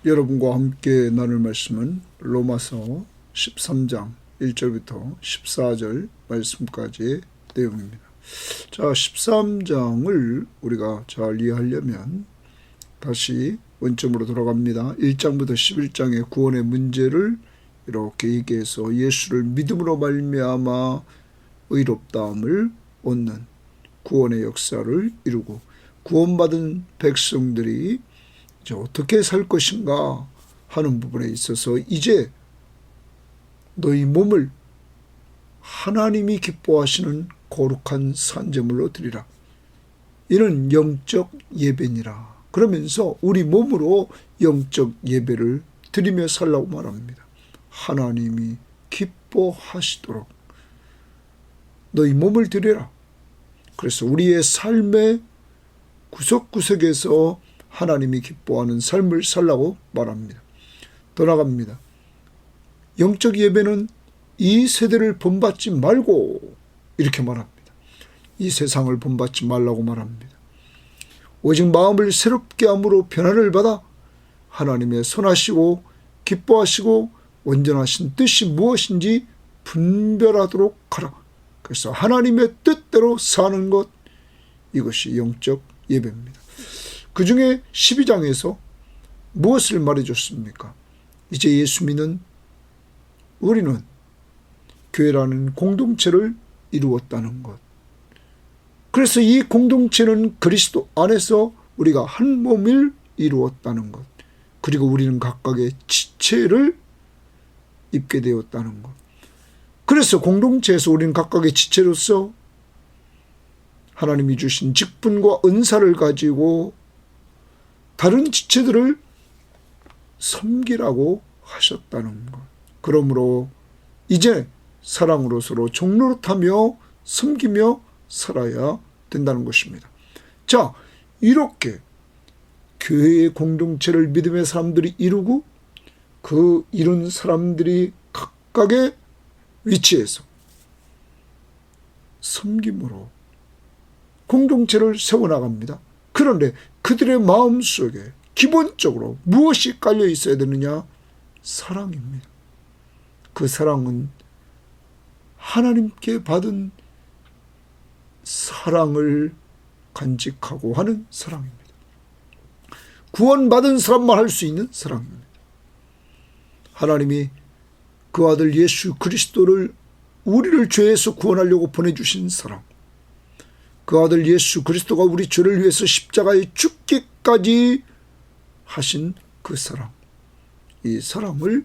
여러분과 함께 나눌 말씀은 로마서 13장 1절부터 14절 말씀까지의 내용입니다. 자, 13장을 우리가 잘 이해하려면 다시 원점으로 돌아갑니다. 1장부터 11장의 구원의 문제를 이렇게 얘기해서 예수를 믿음으로 말미암아 의롭다함을 얻는 구원의 역사를 이루고 구원받은 백성들이 이제 어떻게 살 것인가 하는 부분에 있어서 이제 너희 몸을 하나님이 기뻐하시는 거룩한 산제물로 드리라. 이는 영적 예배니라. 그러면서 우리 몸으로 영적 예배를 드리며 살라고 말합니다. 하나님이 기뻐하시도록 너희 몸을 드리라. 그래서 우리의 삶의 구석구석에서 하나님이 기뻐하는 삶을 살라고 말합니다. 더 나갑니다. 영적 예배는 이 세대를 본받지 말고 이렇게 말합니다. 이 세상을 본받지 말라고 말합니다. 오직 마음을 새롭게 함으로 변화를 받아 하나님의 선하시고 기뻐하시고 온전하신 뜻이 무엇인지 분별하도록 하라. 그래서 하나님의 뜻대로 사는 것, 이것이 영적 예배입니다. 그 중에 12장에서 무엇을 말해줬습니까? 이제 예수 믿는 우리는 교회라는 공동체를 이루었다는 것. 그래서 이 공동체는 그리스도 안에서 우리가 한 몸을 이루었다는 것. 그리고 우리는 각각의 지체를 입게 되었다는 것. 그래서 공동체에서 우리는 각각의 지체로서 하나님이 주신 직분과 은사를 가지고 다른 지체들을 섬기라고 하셨다는 것. 그러므로 이제 사랑으로 서로 종노릇하며 섬기며 살아야 된다는 것입니다. 자, 이렇게 교회의 공동체를 믿음의 사람들이 이루고 그 이룬 사람들이 각각의 위치에서 섬김으로 공동체를 세워나갑니다. 그런데 그들의 마음속에 기본적으로 무엇이 깔려 있어야 되느냐? 사랑입니다. 그 사랑은 하나님께 받은 사랑을 간직하고 하는 사랑입니다. 구원받은 사람만 할 수 있는 사랑입니다. 하나님이 그 아들 예수 그리스도를 우리를 죄에서 구원하려고 보내주신 사랑, 그 아들 예수 그리스도가 우리 죄를 위해서 십자가에 죽기까지 하신 그 사랑, 이 사랑을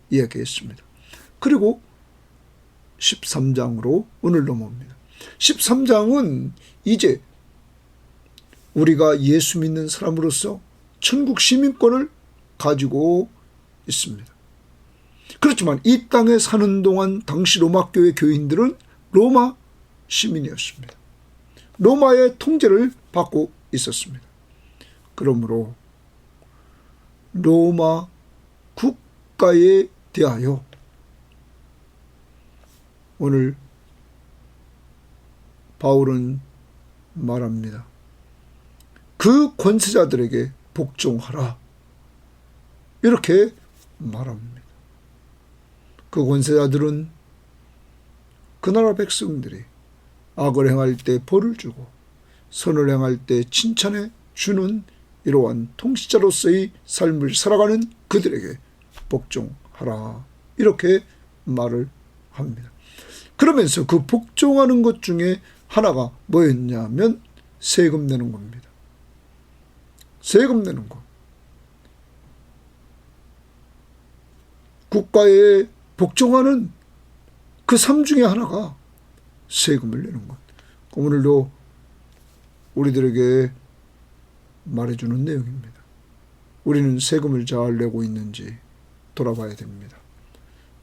이야기했습니다. 그리고 13장으로 오늘 넘어옵니다. 13장은 이제 우리가 예수 믿는 사람으로서 천국 시민권을 가지고 있습니다. 그렇지만 이 땅에 사는 동안 당시 로마 교회 교인들은 로마 시민이었습니다. 로마의 통제를 받고 있었습니다. 그러므로 로마 국가에 대하여 오늘 바울은 말합니다. 그 권세자들에게 복종하라. 이렇게 말합니다. 그 권세자들은 그 나라 백성들이 악을 행할 때 벌을 주고 선을 행할 때 칭찬해 주는 이러한 통치자로서의 삶을 살아가는 그들에게 복종하라. 이렇게 말을 합니다. 그러면서 그 복종하는 것 중에 하나가 뭐였냐면 세금 내는 겁니다. 세금 내는 것. 국가에 복종하는 그 삶 중에 하나가 세금을 내는 것. 오늘도 우리들에게 말해주는 내용입니다. 우리는 세금을 잘 내고 있는지 돌아봐야 됩니다.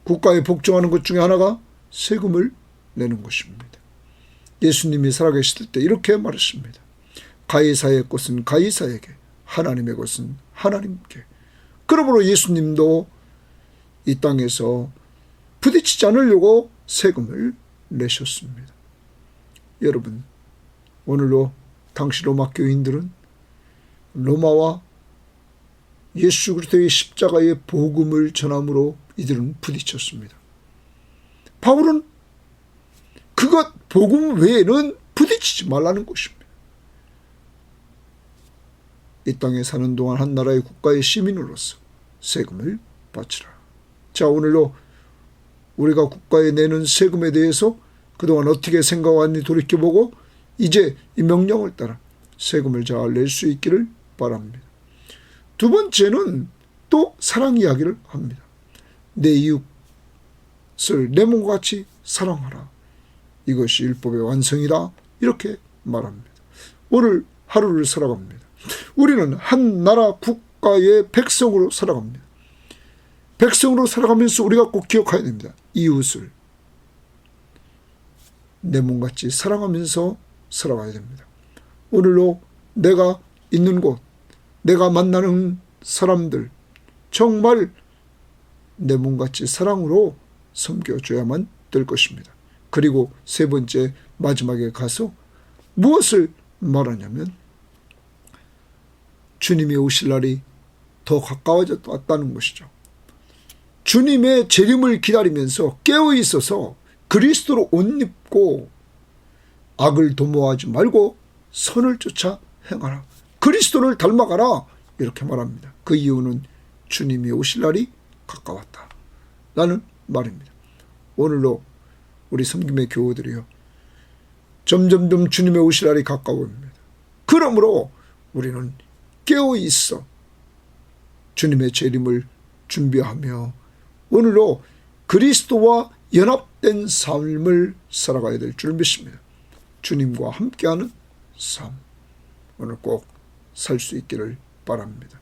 국가에 복종하는 것 중에 하나가 세금을 내는 것입니다. 예수님이 살아계실 때 이렇게 말했습니다. 가이사의 것은 가이사에게, 하나님의 것은 하나님께. 그러므로 예수님도 이 땅에서 부딪히지 않으려고 세금을 내셨습니다. 여러분, 오늘도 당시 로마 교인들은 로마와 예수 그리스도의 십자가의 복음을 전함으로 이들은 부딪혔습니다. 바울은 그것 복음 외에는 부딪히지 말라는 것입니다. 이 땅에 사는 동안 한 나라의 국가의 시민으로서 세금을 바치라. 자, 오늘도 우리가 국가에 내는 세금에 대해서 그동안 어떻게 생각하는지 돌이켜보고 이제 이 명령을 따라 세금을 잘 낼 수 있기를 바랍니다. 두 번째는 또 사랑 이야기를 합니다. 내 이웃을 내 몸과 같이 사랑하라. 이것이 율법의 완성이다. 이렇게 말합니다. 오늘 하루를 살아갑니다. 우리는 한 나라 국가의 백성으로 살아갑니다. 백성으로 살아가면서 우리가 꼭 기억해야 됩니다. 이웃을 내 몸같이 사랑하면서 살아가야 됩니다. 오늘로 내가 있는 곳, 내가 만나는 사람들 정말 내 몸같이 사랑으로 섬겨줘야만 될 것입니다. 그리고 세 번째 마지막에 가서 무엇을 말하냐면 주님이 오실 날이 더 가까워졌다는 것이죠. 주님의 재림을 기다리면서 깨어 있어서 그리스도로 옷 입고 악을 도모하지 말고 선을 쫓아 행하라. 그리스도를 닮아가라. 이렇게 말합니다. 그 이유는 주님이 오실 날이 가까웠다 라는 말입니다. 오늘도 우리 섬김의 교우들이요, 점점점 주님의 오실 날이 가까워옵니다. 그러므로 우리는 깨어 있어 주님의 재림을 준비하며 오늘도 그리스도와 연합된 삶을 살아가야 될 줄 믿습니다. 주님과 함께하는 삶, 오늘 꼭 살 수 있기를 바랍니다.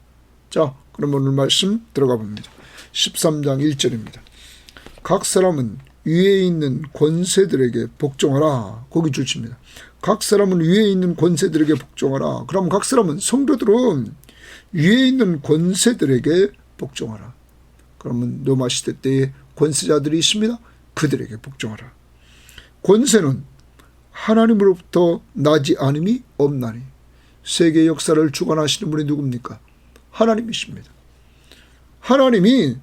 자, 그럼 오늘 말씀 들어가 봅니다. 13장 1절입니다. 각 사람은 위에 있는 권세들에게 복종하라. 거기 줄칩니다. 각 사람은 위에 있는 권세들에게 복종하라. 그럼 각 사람은 성도들은 위에 있는 권세들에게 복종하라. 그러면 로마 시대 때에 권세자들이 있습니다. 그들에게 복종하라. 권세는 하나님으로부터 나지 않음이 없나니. 세계 역사를 주관하시는 분이 누굽니까? 하나님이십니다. 하나님이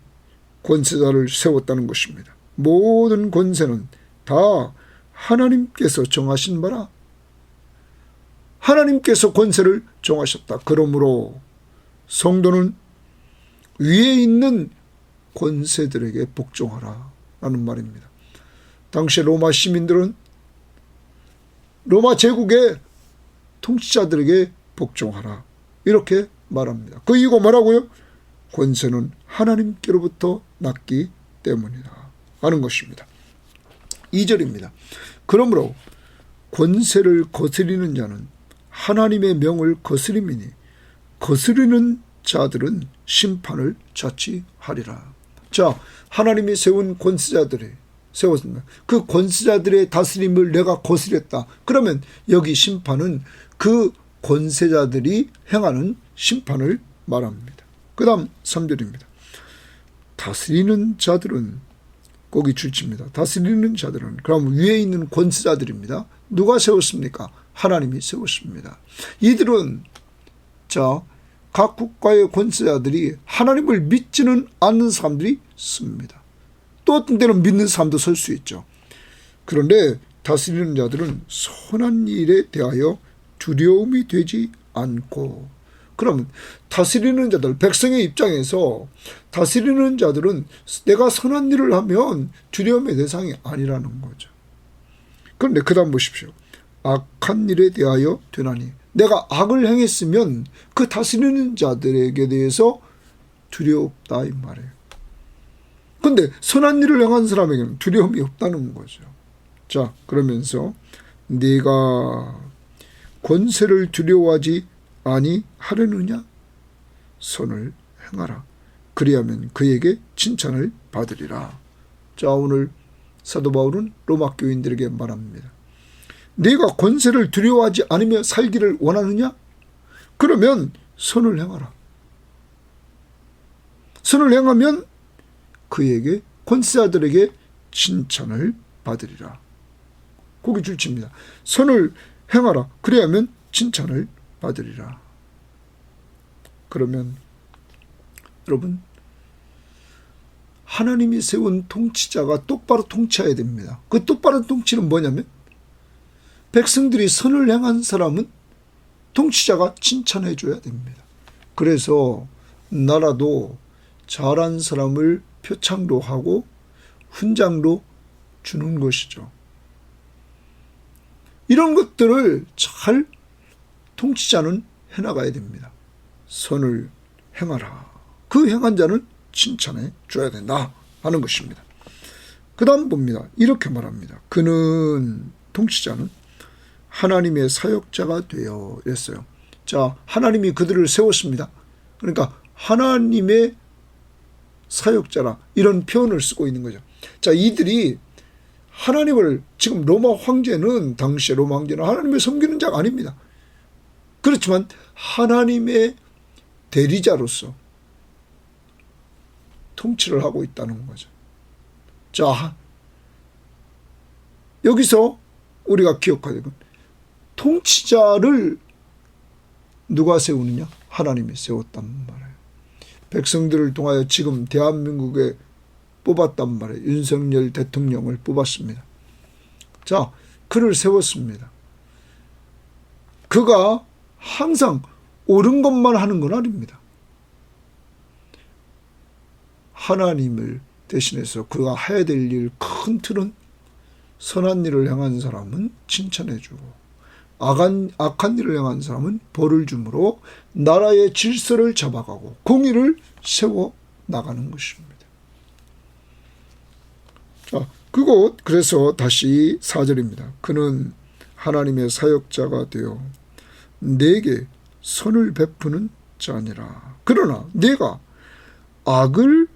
권세자를 세웠다는 것입니다. 모든 권세는 다 하나님께서 정하신 바라. 하나님께서 권세를 정하셨다. 그러므로 성도는 위에 있는 권세들에게 복종하라 라는 말입니다. 당시 로마 시민들은 로마 제국의 통치자들에게 복종하라 이렇게 말합니다. 그 이유가 뭐라고요? 권세는 하나님께로부터 났기 때문이다 하는 것입니다. 2절입니다. 그러므로 권세를 거스리는 자는 하나님의 명을 거스림이니 거스리는 자들은 심판을 자취하리라. 자, 하나님이 세운 권세자들이 세웠습니다. 그 권세자들의 다스림을 내가 거스렸다. 그러면 여기 심판은 그 권세자들이 행하는 심판을 말합니다. 그 다음 3절입니다. 다스리는 자들은 거기 줄칩니다. 다스리는 자들은 그럼 위에 있는 권세자들입니다. 누가 세웠습니까? 하나님이 세웠습니다. 이들은 자, 각 국가의 권세자들이 하나님을 믿지는 않는 사람들이 씁니다. 또 어떤 때는 믿는 사람도 설 수 있죠. 그런데 다스리는 자들은 선한 일에 대하여 두려움이 되지 않고, 그러면 다스리는 자들, 백성의 입장에서 다스리는 자들은 내가 선한 일을 하면 두려움의 대상이 아니라는 거죠. 그런데 그 다음 보십시오. 악한 일에 대하여 되나니, 내가 악을 행했으면 그 다스리는 자들에게 대해서 두렵다 이 말이에요. 그런데 선한 일을 행한 사람에게는 두려움이 없다는 거죠. 자, 그러면서 네가 권세를 두려워하지 아니하려느냐? 선을 행하라. 그리하면 그에게 칭찬을 받으리라. 자, 오늘 사도 바울은 로마 교인들에게 말합니다. 네가 권세를 두려워하지 않으며 살기를 원하느냐? 그러면 선을 행하라. 선을 행하면 그에게 권세자들에게 칭찬을 받으리라. 거기 줄칩니다. 선을 행하라. 그래야면 칭찬을 받으리라. 그러면 여러분, 하나님이 세운 통치자가 똑바로 통치해야 됩니다. 그 똑바른 통치는 뭐냐면 백성들이 선을 행한 사람은 통치자가 칭찬해 줘야 됩니다. 그래서 나라도 잘한 사람을 표창도 하고 훈장도 주는 것이죠. 이런 것들을 잘 통치자는 해나가야 됩니다. 선을 행하라. 그 행한 자는 칭찬해 줘야 된다 하는 것입니다. 그 다음 봅니다. 이렇게 말합니다. 그는, 통치자는 하나님의 사역자가 되어 이랬어요. 자, 하나님이 그들을 세웠습니다. 그러니까 하나님의 사역자라 이런 표현을 쓰고 있는 거죠. 자, 이들이 하나님을, 지금 로마 황제는, 당시의 로마 황제는 하나님을 섬기는 자가 아닙니다. 그렇지만 하나님의 대리자로서 통치를 하고 있다는 거죠. 자, 여기서 우리가 기억해야 될 통치자를 누가 세우느냐? 하나님이 세웠단 말이에요. 백성들을 통하여 지금 대한민국에 뽑았단 말이에요. 윤석열 대통령을 뽑았습니다. 자, 그를 세웠습니다. 그가 항상 옳은 것만 하는 건 아닙니다. 하나님을 대신해서 그가 해야 될 일 큰 틀은 선한 일을 행한 사람은 칭찬해 주고 악한 일을 행한 사람은 벌을 주므로 나라의 질서를 잡아가고 공의를 세워 나가는 것입니다. 자, 그래서 다시 4절입니다. 그는 하나님의 사역자가 되어 내게 선을 베푸는 자니라. 그러나 내가 악을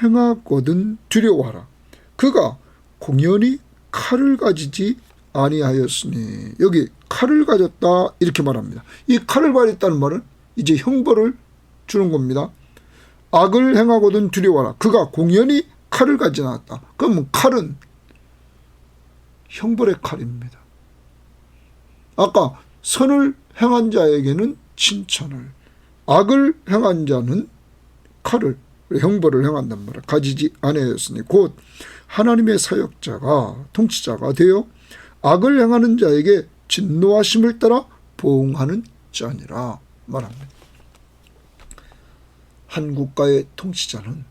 행하거든 두려워하라. 그가 공연히 칼을 가지지 아니하였으니. 여기 칼을 가졌다 이렇게 말합니다. 이 칼을 가졌다는 말은 이제 형벌을 주는 겁니다. 악을 행하거든 두려워하라. 그가 공연히 칼을 가지지 않았다. 그러면 칼은 형벌의 칼입니다. 아까 선을 행한 자에게는 칭찬을, 악을 행한 자는 칼을, 형벌을 행한단 말이야. 가지지 아니하였으니 곧 하나님의 사역자가, 통치자가 되어 악을 행하는 자에게 진노하심을 따라 보응하는 자니라 말합니다. 한 국가의 통치자는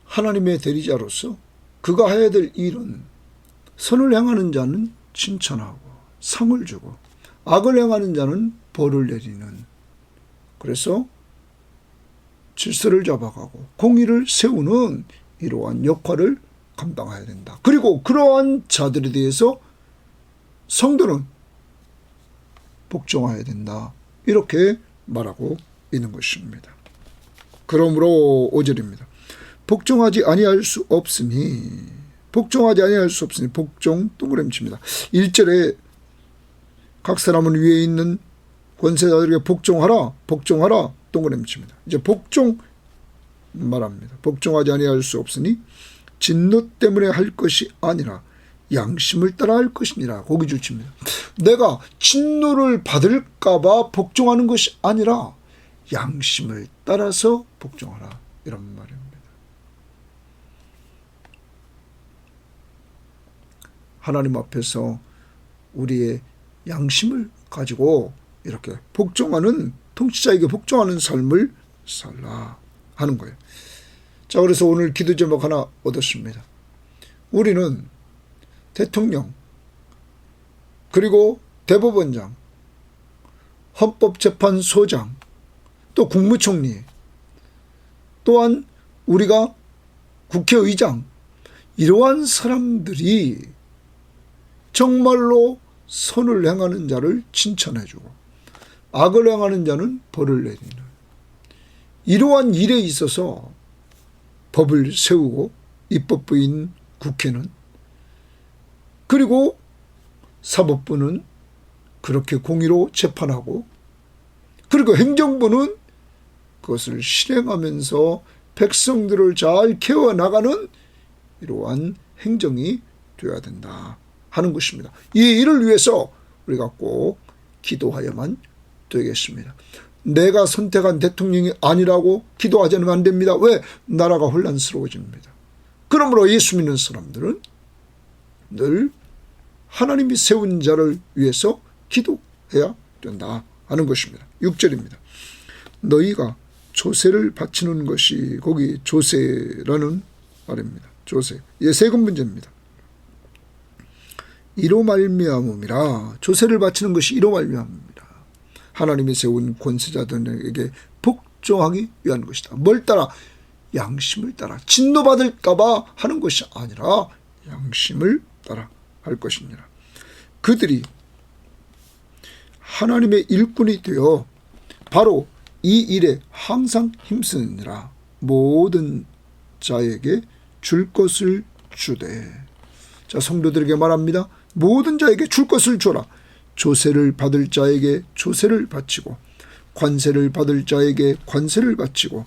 하나님의 대리자로서 그가 해야 될 일은 선을 행하는 자는 칭찬하고 상을 주고 악을 행하는 자는 벌을 내리는, 그래서 질서를 잡아가고 공의를 세우는 이러한 역할을 감당해야 된다. 그리고 그러한 자들에 대해서 성도는 복종해야 된다. 이렇게 말하고 있는 것입니다. 그러므로 5절입니다. 복종하지 아니할 수 없으니 복종 동그라미칩니다. 1절에 각 사람은 위에 있는 권세자들에게 복종하라 동그라미칩니다. 이제 복종 말합니다. 복종하지 아니할 수 없으니 진노 때문에 할 것이 아니라 양심을 따라 할 것이니라. 거기 줄칩니다. 내가 진노를 받을까 봐 복종하는 것이 아니라 양심을 따라서 복종하라, 이런 말입니다. 하나님 앞에서 우리의 양심을 가지고 이렇게 복종하는, 통치자에게 복종하는 삶을 살라 하는 거예요. 자, 그래서 오늘 기도 제목 하나 얻었습니다. 우리는 대통령, 그리고 대법원장, 헌법재판소장, 또 국무총리, 또한 우리가 국회의장, 이러한 사람들이 정말로 선을 행하는 자를 칭찬해주고 악을 행하는 자는 벌을 내리는, 이러한 일에 있어서 법을 세우고 입법부인 국회는, 그리고 사법부는 그렇게 공의로 재판하고, 그리고 행정부는 그것을 실행하면서 백성들을 잘 키워나가는 이러한 행정이 되어야 된다 하는 것입니다. 이 일을 위해서 우리가 꼭 기도하여만 되겠습니다. 내가 선택한 대통령이 아니라고 기도하지 않으면 안 됩니다. 왜? 나라가 혼란스러워집니다. 그러므로 예수 믿는 사람들은 늘 하나님이 세운 자를 위해서 기도해야 된다 하는 것입니다. 6절입니다. 너희가 조세를 바치는 것이, 거기 조세라는 말입니다. 조세. 세금 문제입니다. 이로 말미암음이라. 조세를 바치는 것이 이로 말미암음이라. 하나님이 세운 권세자들에게 복종하기 위한 것이다. 뭘 따라? 양심을 따라. 진노받을까 봐 하는 것이 아니라 양심을 따라 할 것이니라. 그들이 하나님의 일꾼이 되어 바로 이 일에 항상 힘쓰느니라. 모든 자에게 줄 것을 주되. 자, 성도들에게 말합니다. 모든 자에게 줄 것을 줘라. 조세를 받을 자에게 조세를 바치고, 관세를 받을 자에게 관세를 바치고,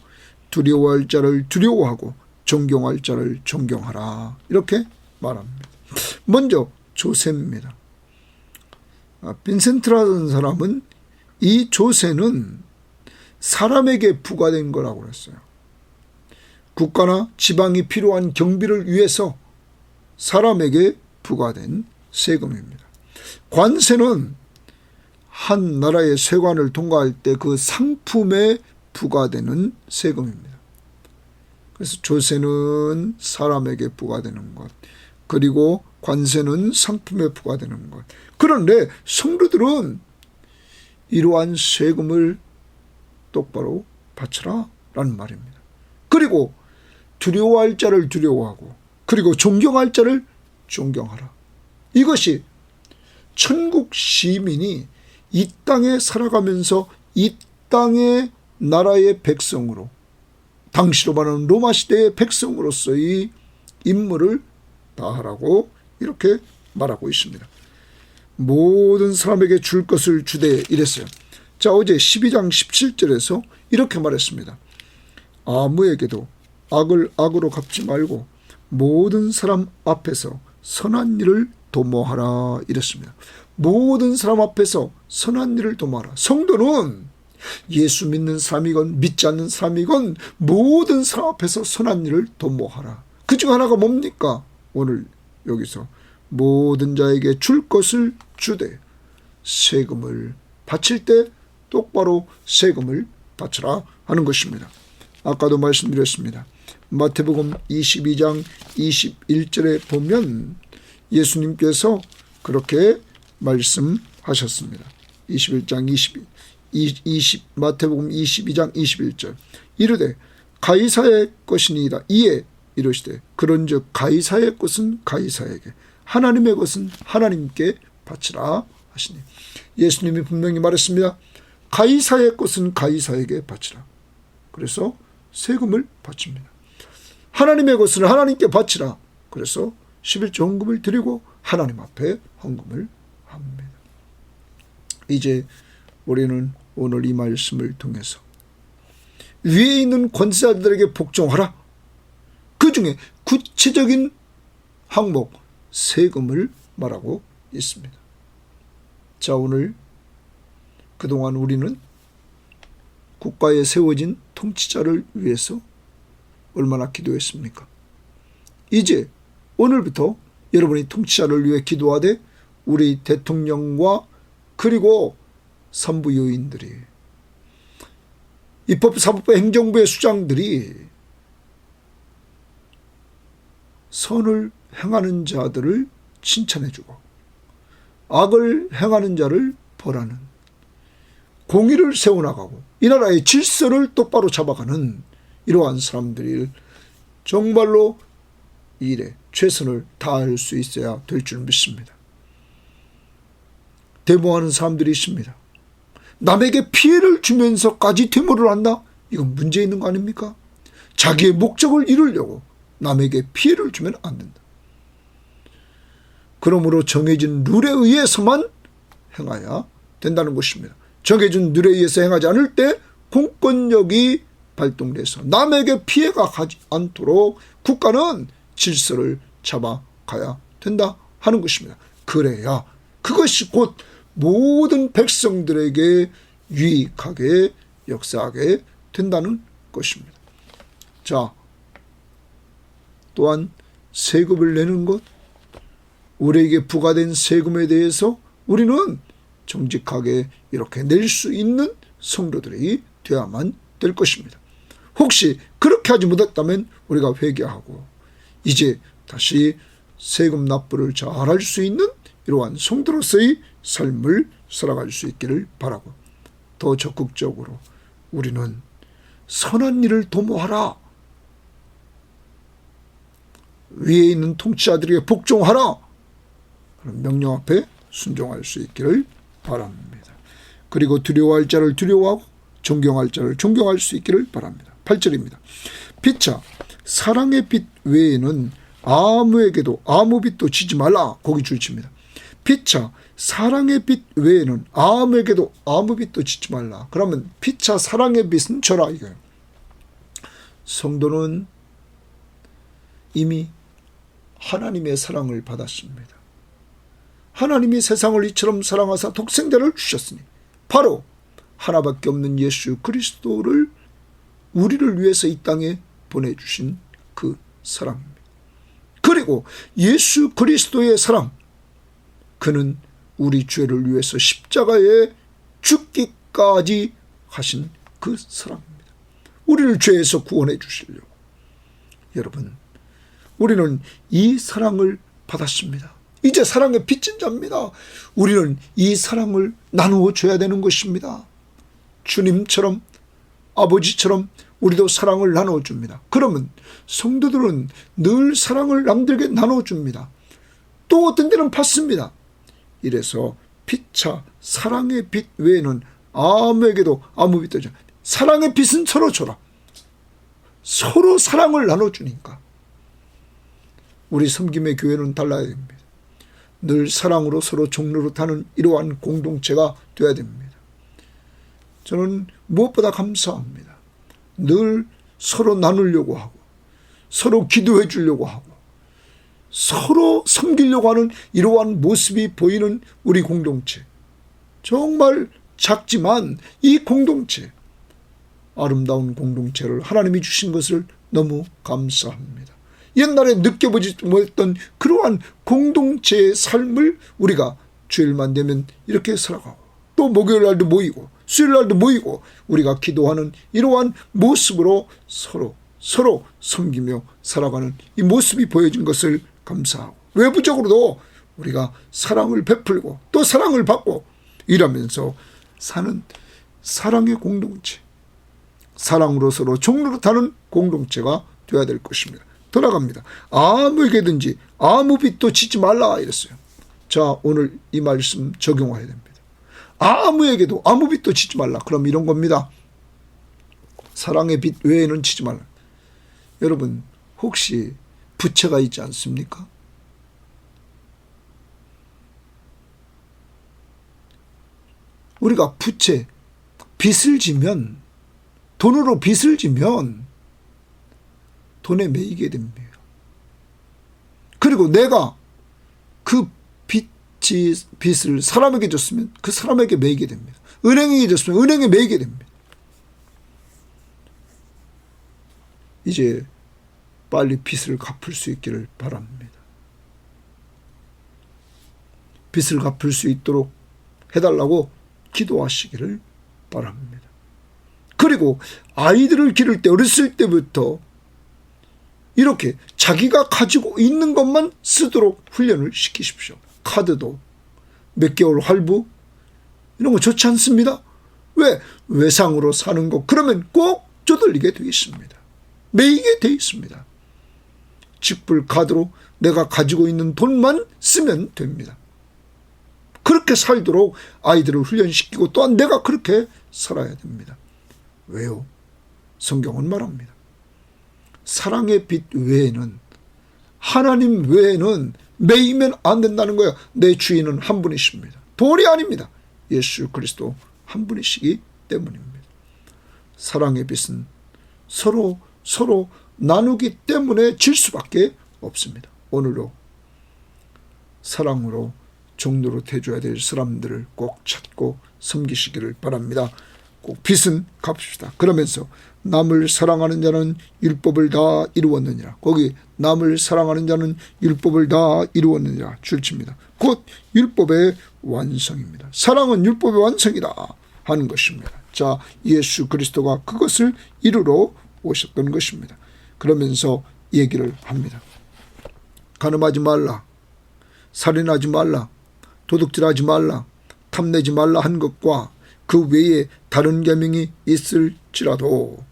두려워할 자를 두려워하고, 존경할 자를 존경하라. 이렇게 말합니다. 먼저 조세입니다. 빈센트라는 사람은 이 조세는 사람에게 부과된 거라고 그랬어요. 국가나 지방이 필요한 경비를 위해서 사람에게 부과된 세금입니다. 관세는 한 나라의 세관을 통과할 때 그 상품에 부과되는 세금입니다. 그래서 조세는 사람에게 부과되는 것, 그리고 관세는 상품에 부과되는 것. 그런데 성도들은 이러한 세금을 똑바로 바쳐라 라는 말입니다. 그리고 두려워할 자를 두려워하고, 그리고 존경할 자를 존경하라. 이것이 천국 시민이 이 땅에 살아가면서 이 땅의 나라의 백성으로, 당시로 말하는 로마 시대의 백성으로서의 임무를 다하라고 이렇게 말하고 있습니다. 모든 사람에게 줄 것을 주되 이랬어요. 자, 어제 12장 17절에서 이렇게 말했습니다. 아무에게도 악을 악으로 갚지 말고 모든 사람 앞에서 선한 일을 도모하라 이랬습니다. 모든 사람 앞에서 선한 일을 도모하라. 성도는 예수 믿는 사람이건 믿지 않는 사람이건 모든 사람 앞에서 선한 일을 도모하라. 그중 하나가 뭡니까? 오늘 여기서 모든 자에게 줄 것을 주되 세금을 바칠 때 똑바로 세금을 바쳐라 하는 것입니다. 아까도 말씀드렸습니다. 마태복음 22장 21절에 보면 예수님께서 그렇게 말씀하셨습니다. 21장 마태복음 22장 21절. 이르되 가이사의 것이니이다. 이에 이르시되 그런즉 가이사의 것은 가이사에게, 하나님의 것은 하나님께 바치라 하시니. 예수님이 분명히 말했습니다. 가이사의 것은 가이사에게 바치라. 그래서 세금을 바칩니다. 하나님의 것을 하나님께 바치라. 그래서 11조 헌금을 드리고 하나님 앞에 헌금을 합니다. 이제 우리는 오늘 이 말씀을 통해서 위에 있는 권세자들에게 복종하라. 그 중에 구체적인 항목 세금을 말하고 있습니다. 자, 오늘 그동안 우리는 국가에 세워진 통치자를 위해서 얼마나 기도했습니까? 이제 오늘부터 여러분이 통치자를 위해 기도하되 우리 대통령과 그리고 산부 요인들이, 입법, 사법부, 행정부의 수장들이 선을 행하는 자들을 칭찬해주고 악을 행하는 자를 벌하는, 공의를 세워나가고 이 나라의 질서를 똑바로 잡아가는 이러한 사람들이 정말로 이 일에 최선을 다할 수 있어야 될 줄 믿습니다. 데모하는 사람들이 있습니다. 남에게 피해를 주면서까지 데모를 한다? 이건 문제 있는 거 아닙니까? 자기의 목적을 이루려고 남에게 피해를 주면 안 된다. 그러므로 정해진 룰에 의해서만 행해야 된다는 것입니다. 정해진 룰에 의해서 행하지 않을 때 공권력이 발동돼서 남에게 피해가 가지 않도록 국가는 질서를 잡아가야 된다 하는 것입니다. 그래야 그것이 곧 모든 백성들에게 유익하게 역사하게 된다는 것입니다. 자, 또한 세금을 내는 것, 우리에게 부과된 세금에 대해서 우리는 정직하게 이렇게 낼 수 있는 성도들이 되어야만 될 것입니다. 혹시 그렇게 하지 못했다면 우리가 회개하고 이제 다시 세금 납부를 잘할 수 있는 이러한 성도로서의 삶을 살아갈 수 있기를 바라고, 더 적극적으로 우리는 선한 일을 도모하라, 위에 있는 통치자들에게 복종하라, 그런 명령 앞에 순종할 수 있기를 바랍니다. 그리고 두려워할 자를 두려워하고 존경할 자를 존경할 수 있기를 바랍니다. 8절입니다. 피차 사랑의 빛 외에는 아무에게도 아무 빛도 지지 말라. 거기 줄칩니다. 피차 사랑의 빛 외에는 아무에게도 아무 빛도 지지 말라. 그러면 피차 사랑의 빛은 저라 이거예요. 성도는 이미 하나님의 사랑을 받았습니다. 하나님이 세상을 이처럼 사랑하사 독생자를 주셨으니 바로 하나밖에 없는 예수 그리스도를 우리를 위해서 이 땅에 보내주신 그 사랑입니다. 그리고 예수 그리스도의 사랑, 그는 우리 죄를 위해서 십자가에 죽기까지 하신 그 사랑입니다. 우리를 죄에서 구원해 주시려고. 여러분, 우리는 이 사랑을 받았습니다. 이제 사랑의 빚진 자입니다. 우리는 이 사랑을 나누어 줘야 되는 것입니다. 주님처럼, 아버지처럼 우리도 사랑을 나눠줍니다. 그러면 성도들은 늘 사랑을 남들에게 나눠줍니다. 또 어떤 데는 받습니다. 이래서 피차 사랑의 빛 외에는 아무에게도 아무 빛도 없다. 사랑의 빛은 서로 줘라. 서로 사랑을 나눠주니까 우리 섬김의 교회는 달라야 됩니다. 늘 사랑으로 서로 종노릇하는 이러한 공동체가 되어야 됩니다. 저는 무엇보다 감사합니다. 늘 서로 나누려고 하고 서로 기도해 주려고 하고 서로 섬기려고 하는 이러한 모습이 보이는 우리 공동체, 정말 작지만 이 공동체, 아름다운 공동체를 하나님이 주신 것을 너무 감사합니다. 옛날에 느껴보지 못했던 그러한 공동체의 삶을 우리가 주일만 되면 이렇게 살아가고 또 목요일 날도 모이고 수요일 날도 모이고 우리가 기도하는 이러한 모습으로 서로 섬기며 살아가는 이 모습이 보여진 것을 감사하고, 외부적으로도 우리가 사랑을 베풀고 또 사랑을 받고 이러면서 사는 사랑의 공동체, 사랑으로 서로 종노릇하는 공동체가 되어야 될 것입니다. 돌아갑니다. 아무에게든지 아무 빚도 지지 말라 이랬어요. 자, 오늘 이 말씀 적용해야 됩니다. 아무에게도 아무 빚도 지지 말라. 그럼 이런 겁니다. 사랑의 빚 외에는 지지 말라. 여러분, 혹시 부채가 있지 않습니까? 우리가 부채, 빚을 지면, 돈으로 빚을 지면 돈에 매이게 됩니다. 그리고 내가 그 빚을 사람에게 줬으면 그 사람에게 매이게 됩니다. 은행에게 줬으면 은행에 매이게 됩니다. 이제 빨리 빚을 갚을 수 있기를 바랍니다. 빚을 갚을 수 있도록 해달라고 기도하시기를 바랍니다. 그리고 아이들을 기를 때 어렸을 때부터 이렇게 자기가 가지고 있는 것만 쓰도록 훈련을 시키십시오. 카드도 몇 개월 할부 이런 거 좋지 않습니다. 왜? 외상으로 사는 거 그러면 꼭 쪼들리게 되어 있습니다. 매이게 되어 있습니다. 직불 카드로 내가 가지고 있는 돈만 쓰면 됩니다. 그렇게 살도록 아이들을 훈련시키고 또한 내가 그렇게 살아야 됩니다. 왜요? 성경은 말합니다. 사랑의 빛 외에는, 하나님 외에는 매이면 안 된다는 거예요. 내 주인은 한 분이십니다. 돈이 아닙니다. 예수 그리스도 한 분이시기 때문입니다. 사랑의 빛은 서로 나누기 때문에 질 수밖에 없습니다. 오늘도 사랑으로 종노릇 해줘야 될 사람들을 꼭 찾고 섬기시기를 바랍니다. 꼭 빚은 갚읍시다. 그러면서 남을 사랑하는 자는 율법을 다 이루었느니라. 거기 남을 사랑하는 자는 율법을 다 이루었느니라 줄칩니다. 곧 율법의 완성입니다. 사랑은 율법의 완성이다 하는 것입니다. 자, 예수 그리스도가 그것을 이루러 오셨던 것입니다. 그러면서 얘기를 합니다. 간음하지 말라, 살인하지 말라, 도둑질하지 말라, 탐내지 말라 한 것과 그 외에 다른 계명이 있을지라도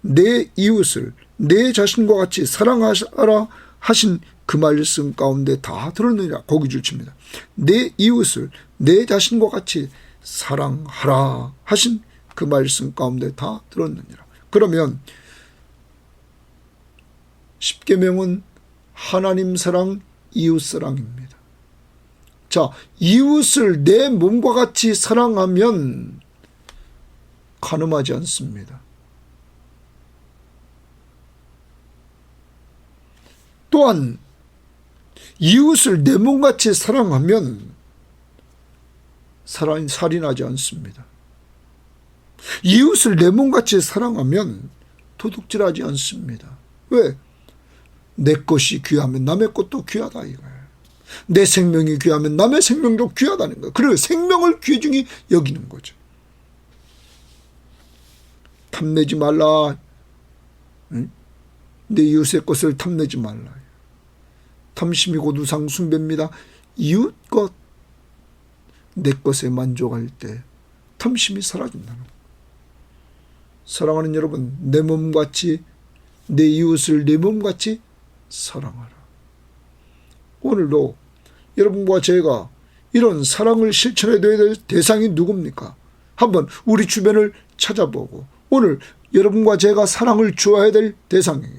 내 이웃을 내 자신과 같이 사랑하라 하신 그 말씀 가운데 다 들었느니라. 거기 줄칩니다. 내 이웃을 내 자신과 같이 사랑하라 하신 그 말씀 가운데 다 들었느니라. 그러면 10계명은 하나님 사랑, 이웃 사랑입니다. 자, 이웃을 내 몸과 같이 사랑하면 간음하지 않습니다. 또한 이웃을 내 몸같이 사랑하면 살인하지 않습니다. 이웃을 내 몸같이 사랑하면 도둑질하지 않습니다. 왜? 내 것이 귀하면 남의 것도 귀하다 이거예요. 내 생명이 귀하면 남의 생명도 귀하다는 거예요. 그리고 생명을 귀중히 여기는 거죠. 탐내지 말라. 응? 내 이웃의 것을 탐내지 말라. 탐심이 곧 우상 숭배입니다. 이웃 것, 내 것에 만족할 때 탐심이 사라진다는 거예요. 사랑하는 여러분, 내 몸같이 내 이웃을 내 몸같이 사랑하라. 오늘도 여러분과 제가 이런 사랑을 실천해야 될 대상이 누굽니까? 한번 우리 주변을 찾아보고 오늘 여러분과 제가 사랑을 주어야 될 대상에게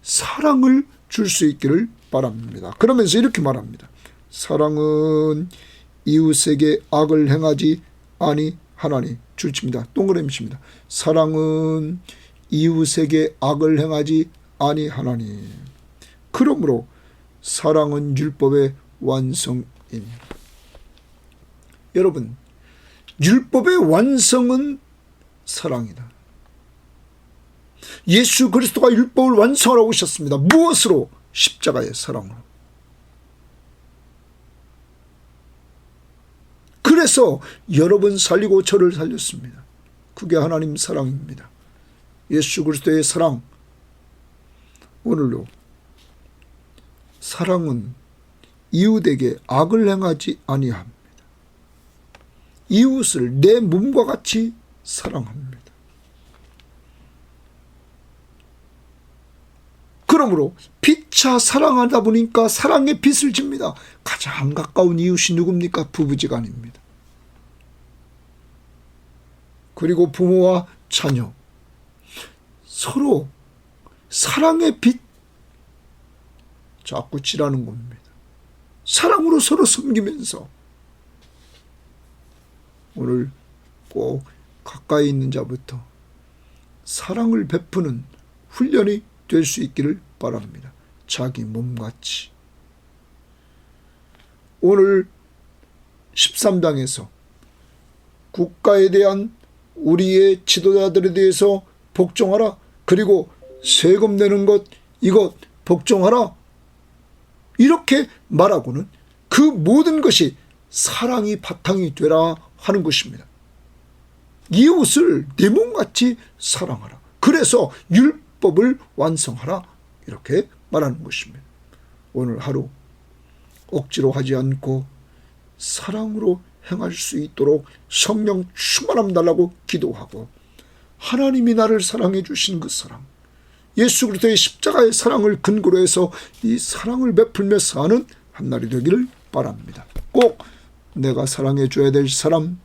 사랑을 줄 수 있기를 바랍니다. 그러면서 이렇게 말합니다. 사랑은 이웃에게 악을 행하지 아니하나니. 줄칩니다. 동그라미입니다. 사랑은 이웃에게 악을 행하지 아니하나니. 그러므로 사랑은 율법의 완성입니다. 여러분, 율법의 완성은 사랑이다. 예수 그리스도가 율법을 완성하러 오셨습니다. 무엇으로? 십자가의 사랑으로. 그래서 여러분 살리고 저를 살렸습니다. 그게 하나님 사랑입니다. 예수 그리스도의 사랑. 오늘도 사랑은 이웃에게 악을 행하지 아니합니다. 이웃을 내 몸과 같이 사랑합니다. 그러므로 피차 사랑하다 보니까 사랑의 빚을 집니다. 가장 가까운 이웃이 누굽니까? 부부지간입니다. 그리고 부모와 자녀. 서로 사랑의 빚 자꾸 지라는 겁니다. 사랑으로 서로 섬기면서 오늘 꼭 가까이 있는 자부터 사랑을 베푸는 훈련이 될 수 있기를 바랍니다. 자기 몸같이. 오늘 13장에서 국가에 대한 우리의 지도자들에 대해서 복종하라. 그리고 세금 내는 것 이것 복종하라. 이렇게 말하고는 그 모든 것이 사랑이 바탕이 되라 하는 것입니다. 이웃을 내 몸같이 사랑하라. 그래서 율법을 완성하라. 이렇게 말하는 것입니다. 오늘 하루 억지로 하지 않고 사랑으로 행할 수 있도록 성령 충만함 달라고 기도하고 하나님이 나를 사랑해 주신 그 사랑, 예수 그리스도의 십자가의 사랑을 근거로 해서 이 사랑을 베풀며 사는 한날이 되기를 바랍니다. 꼭 내가 사랑해 줘야 될 사람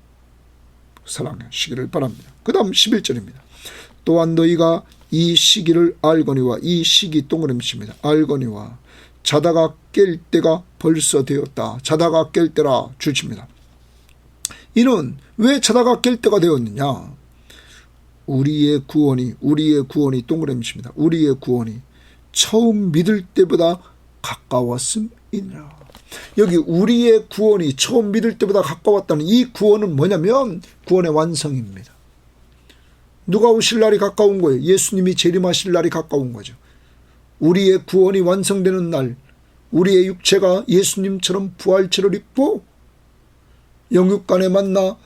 사랑하시기를 바랍니다. 그 다음 11절입니다. 또한 너희가 이 시기를 알거니와, 이 시기 동그라미입니다. 알거니와 자다가 깰 때가 벌써 되었다. 자다가 깰 때라 주십니다. 이는 왜 자다가 깰 때가 되었느냐? 우리의 구원이 동그라미입니다. 우리의 구원이 처음 믿을 때보다 가까웠음이니라. 여기 우리의 구원이 처음 믿을 때보다 가까웠다는 이 구원은 뭐냐면 구원의 완성입니다. 누가 오실 날이 가까운 거예요? 예수님이 재림하실 날이 가까운 거죠. 우리의 구원이 완성되는 날, 우리의 육체가 예수님처럼 부활체를 입고 영육간에 만나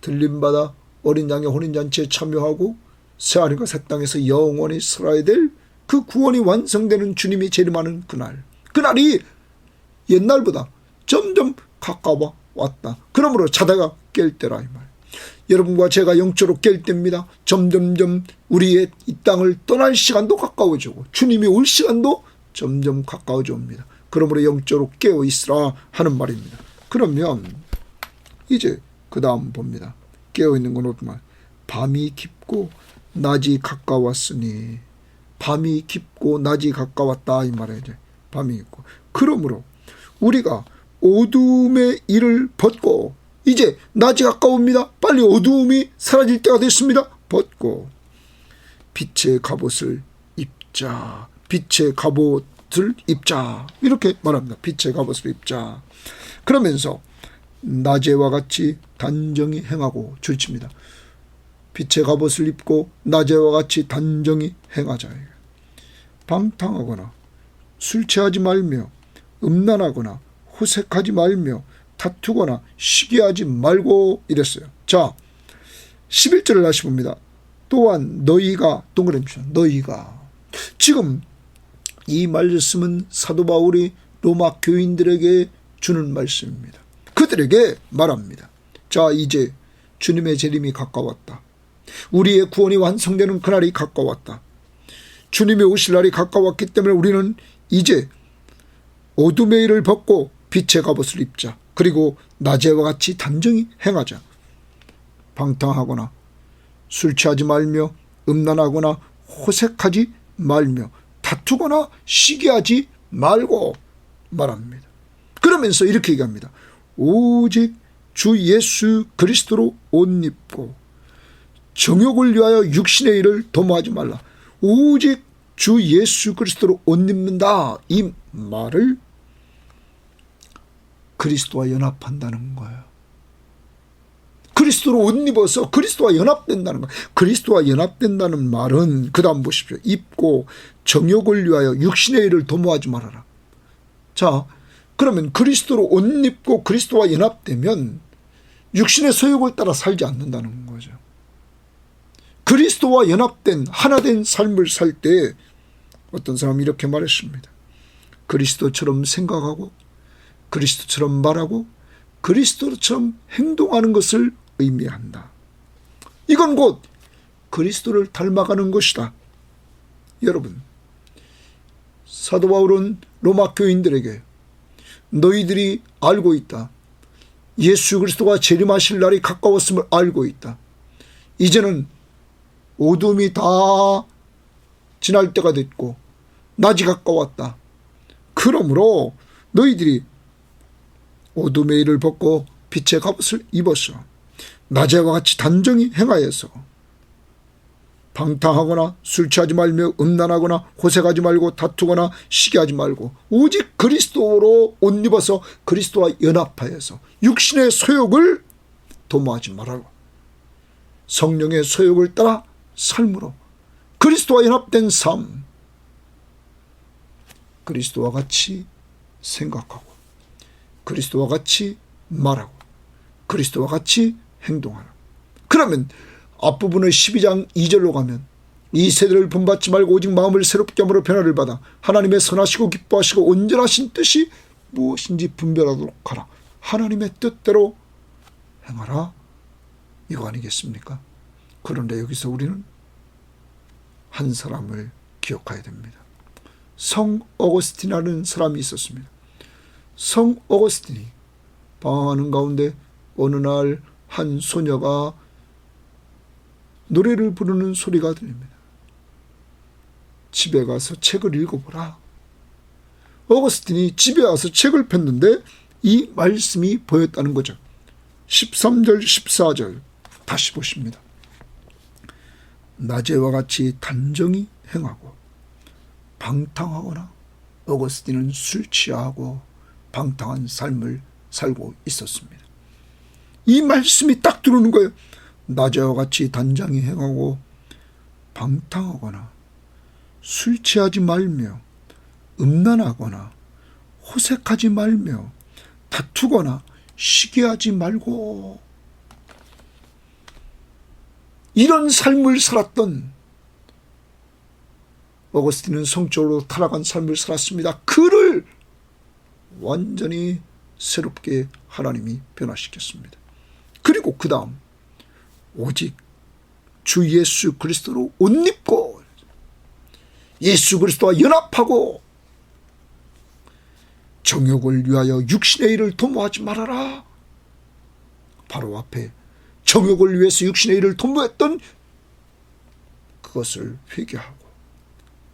들림받아 어린 양의 혼인잔치에 참여하고 새하늘과 새 땅에서 영원히 살아야 될 그 구원이 완성되는 주님이 재림하는 그날, 그날이 옛날보다 점점 가까워 왔다. 그러므로 자다가 깰 때라 이 말. 여러분과 제가 영적으로 깰 때입니다. 점점점 우리의 이 땅을 떠날 시간도 가까워지고 주님이 올 시간도 점점 가까워져 옵니다. 그러므로 영적으로 깨어 있으라 하는 말입니다. 그러면 이제 그 다음 봅니다. 깨어 있는 건 어떤 말? 밤이 깊고 낮이 가까웠으니, 밤이 깊고 낮이 가까웠다 이 말이에요. 이제 밤이 깊고, 그러므로 우리가 어두움의 일을 벗고, 이제 낮이 가까웁니다. 빨리 어두움이 사라질 때가 됐습니다. 벗고 빛의 갑옷을 입자. 빛의 갑옷을 입자. 이렇게 말합니다. 빛의 갑옷을 입자. 그러면서 낮에와 같이 단정히 행하고 줄칩니다. 빛의 갑옷을 입고 낮에와 같이 단정히 행하자. 방탕하거나 술 취하지 말며 음란하거나 호색하지 말며 다투거나 시기하지 말고 이랬어요. 자, 11절을 다시 봅니다. 또한 너희가, 동그라미 쳐, 너희가. 지금 이 말씀은 사도 바울이 로마 교인들에게 주는 말씀입니다. 그들에게 말합니다. 자, 이제 주님의 재림이 가까웠다. 우리의 구원이 완성되는 그날이 가까웠다. 주님이 오실 날이 가까웠기 때문에 우리는 이제 어둠의 일을 벗고 빛의 갑옷을 입자. 그리고 낮에와 같이 단정히 행하자. 방탕하거나 술 취하지 말며 음란하거나 호색하지 말며 다투거나 시기하지 말고 말합니다. 그러면서 이렇게 얘기합니다. 오직 주 예수 그리스도로 옷 입고 정욕을 위하여 육신의 일을 도모하지 말라. 오직 주 예수 그리스도로 옷 입는다. 이 말을 그리스도와 연합한다는 거예요. 그리스도로 옷 입어서 그리스도와 연합된다는 거예요. 그리스도와 연합된다는 말은 그 다음 보십시오. 입고 정욕을 위하여 육신의 일을 도모하지 말아라. 자, 그러면 그리스도로 옷 입고 그리스도와 연합되면 육신의 소욕을 따라 살지 않는다는 거죠. 그리스도와 연합된 하나된 삶을 살 때 어떤 사람이 이렇게 말했습니다. 그리스도처럼 생각하고 그리스도처럼 말하고 그리스도처럼 행동하는 것을 의미한다. 이건 곧 그리스도를 닮아가는 것이다. 여러분, 사도 바울은 로마 교인들에게 너희들이 알고 있다. 예수 그리스도가 재림하실 날이 가까웠음을 알고 있다. 이제는 어둠이 다 지날 때가 됐고 낮이 가까웠다. 그러므로 너희들이 어둠의 일을 벗고 빛의 갑옷을 입었어. 낮에와 같이 단정히 행하여서 방탕하거나 술 취하지 말며 음란하거나 호색하지 말고 다투거나 시기하지 말고 오직 그리스도로 옷 입어서 그리스도와 연합하여서 육신의 소욕을 도모하지 말라고. 성령의 소욕을 따라 삶으로 그리스도와 연합된 삶, 그리스도와 같이 생각하고 그리스도와 같이 말하고 그리스도와 같이 행동하라. 그러면 앞부분의 12장 2절로 가면 이 세대를 본받지 말고 오직 마음을 새롭게 함으로 변화를 받아 하나님의 선하시고 기뻐하시고 온전하신 뜻이 무엇인지 분별하도록 하라. 하나님의 뜻대로 행하라. 이거 아니겠습니까? 그런데 여기서 우리는 한 사람을 기억해야 됩니다. 성 어거스틴이라는 사람이 있었습니다. 성 어거스틴이 방황하는 가운데 어느 날 한 소녀가 노래를 부르는 소리가 들립니다. 집에 가서 책을 읽어보라. 어거스틴이 집에 와서 책을 폈는데 이 말씀이 보였다는 거죠. 13절 14절 다시 보십니다. 낮에와 같이 단정히 행하고 방탕하거나 어거스틴은 술 취하고 방탕한 삶을 살고 있었습니다. 이 말씀이 딱 들어오는 거예요. 낮에와 같이 단장이 행하고 방탕하거나 술 취하지 말며 음란하거나 호색하지 말며 다투거나 시기하지 말고, 이런 삶을 살았던 어거스틴은 성적으로 타락한 삶을 살았습니다. 그를 완전히 새롭게 하나님이 변화시켰습니다. 그리고 그 다음 오직 주 예수 그리스도로 옷 입고 예수 그리스도와 연합하고 정욕을 위하여 육신의 일을 도모하지 말아라. 바로 앞에 정욕을 위해서 육신의 일을 도모했던 그것을 회개하고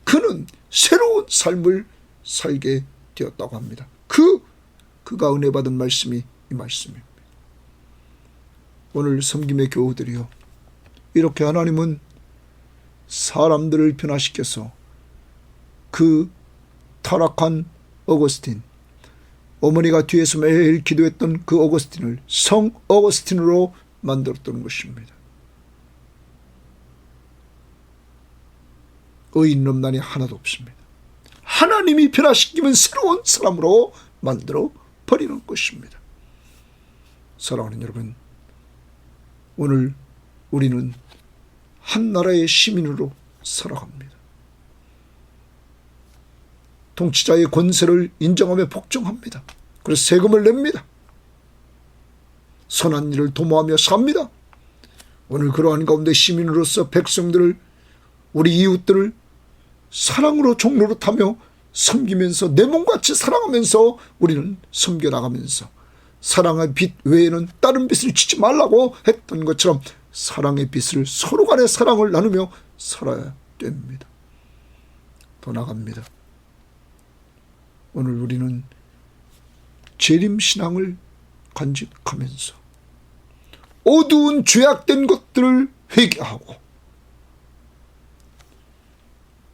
그는 새로운 삶을 살게 되었다고 합니다. 그가 은혜 받은 말씀이 이 말씀입니다. 오늘 섬김의 교우들이요, 이렇게 하나님은 사람들을 변화시켜서 그 타락한 어거스틴, 어머니가 뒤에서 매일 기도했던 그 어거스틴을 성 어거스틴으로 만들었던 것입니다. 의인 넘난이 하나도 없습니다. 하나님이 변화시키면 새로운 사람으로 만들어 버리는 것입니다. 사랑하는 여러분, 오늘 우리는 한 나라의 시민으로 살아갑니다. 통치자의 권세를 인정하며 복종합니다. 그래서 세금을 냅니다. 선한 일을 도모하며 삽니다. 오늘 그러한 가운데 시민으로서 백성들을, 우리 이웃들을 사랑으로 종로로 타며 섬기면서 내 몸같이 사랑하면서 우리는 섬겨나가면서 사랑의 빛 외에는 다른 빛을 지지 말라고 했던 것처럼 사랑의 빛을, 서로 간의 사랑을 나누며 살아야 됩니다. 더 나갑니다. 오늘 우리는 재림신앙을 간직하면서 어두운 죄악된 것들을 회개하고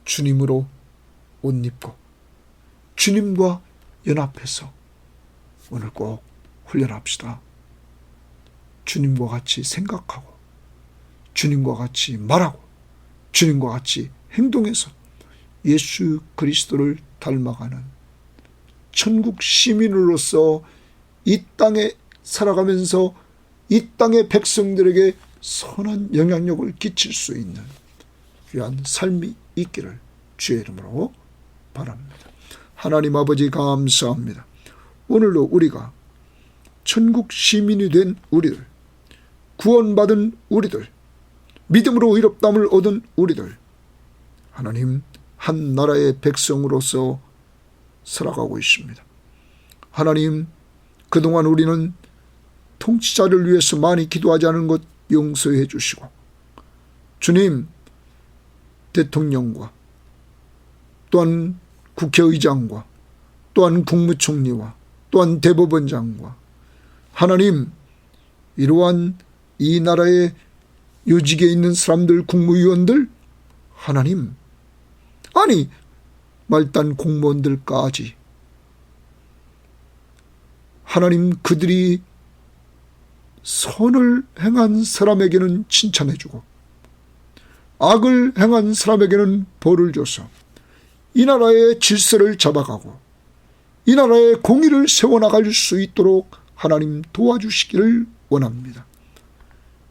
주님으로 옷 입고 주님과 연합해서 오늘 꼭 훈련합시다. 주님과 같이 생각하고 주님과 같이 말하고 주님과 같이 행동해서 예수 그리스도를 닮아가는 천국 시민으로서 이 땅에 살아가면서 이 땅의 백성들에게 선한 영향력을 끼칠 수 있는 귀한 삶이 있기를 주의 이름으로 바랍니다. 하나님 아버지 감사합니다. 오늘도 우리가 천국 시민이 된 우리들, 구원받은 우리들, 믿음으로 의롭다함을 얻은 우리들, 하나님 한 나라의 백성으로서 살아가고 있습니다. 하나님, 그동안 우리는 통치자를 위해서 많이 기도하지 않은 것 용서해 주시고, 주님, 대통령과 또한 국회의장과 또한 국무총리와 또한 대법원장과 하나님, 이러한 이 나라의 요직에 있는 사람들, 국무위원들, 하나님, 아니 말단 공무원들까지 하나님, 그들이 선을 행한 사람에게는 칭찬해주고 악을 행한 사람에게는 벌을 줘서 이 나라의 질서를 잡아가고 이 나라의 공의를 세워나갈 수 있도록 하나님 도와주시기를 원합니다.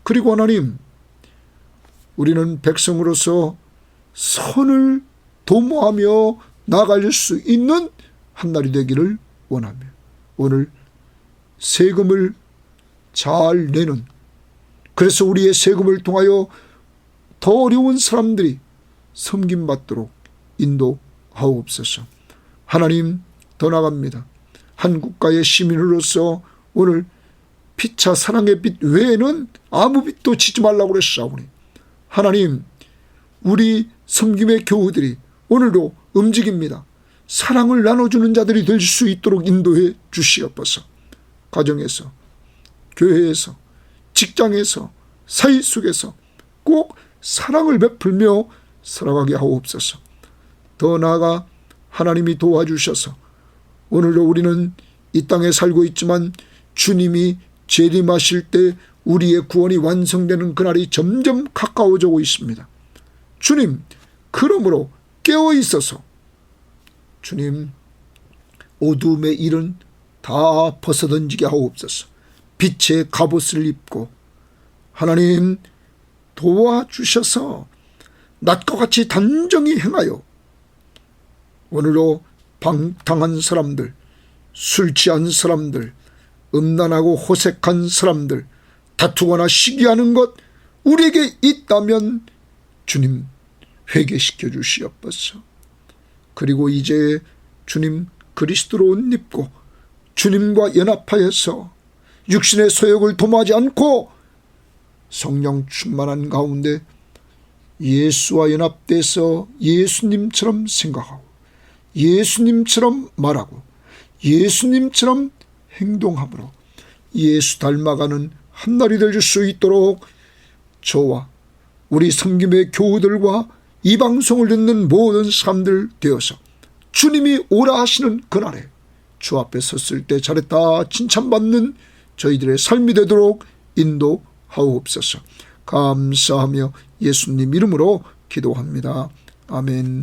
그리고 하나님, 우리는 백성으로서 선을 도모하며 나아갈 수 있는 한 날이 되기를 원하며 오늘 세금을 잘 내는, 그래서 우리의 세금을 통하여 더 어려운 사람들이 섬김받도록 인도하옵소서. 하나님, 더 나갑니다. 한 국가의 시민으로서 오늘 피차 사랑의 빛 외에는 아무 빛도 지지 말라고 그랬사오니 하나님, 우리 섬김의 교우들이 오늘도 움직입니다. 사랑을 나눠주는 자들이 될 수 있도록 인도해 주시옵소서. 가정에서, 교회에서, 직장에서, 사이 속에서 꼭 사랑을 베풀며 살아가게 하옵소서. 더 나아가 하나님이 도와주셔서 오늘도 우리는 이 땅에 살고 있지만 주님이 재림하실 때 우리의 구원이 완성되는 그날이 점점 가까워지고 있습니다. 주님, 그러므로 깨어 있어서 주님, 어두움의 일은 다 벗어던지게 하옵소서. 빛의 갑옷을 입고 하나님 도와주셔서 낮과 같이 단정히 행하여 오늘도 방탕한 사람들, 술 취한 사람들, 음란하고 호색한 사람들, 다투거나 시기하는 것 우리에게 있다면 주님 회개시켜 주시옵소서. 그리고 이제 주님 그리스도로 옷 입고 주님과 연합하여서 육신의 소욕을 도모하지 않고 성령 충만한 가운데 예수와 연합돼서 예수님처럼 생각하고 예수님처럼 말하고 예수님처럼 행동함으로 예수 닮아가는 한날이 될 수 있도록 저와 우리 섬김의 교우들과 이 방송을 듣는 모든 사람들 되어서 주님이 오라 하시는 그날에 주 앞에 섰을 때 잘했다 칭찬받는 저희들의 삶이 되도록 인도하옵소서. 감사하며 예수님 이름으로 기도합니다. 아멘.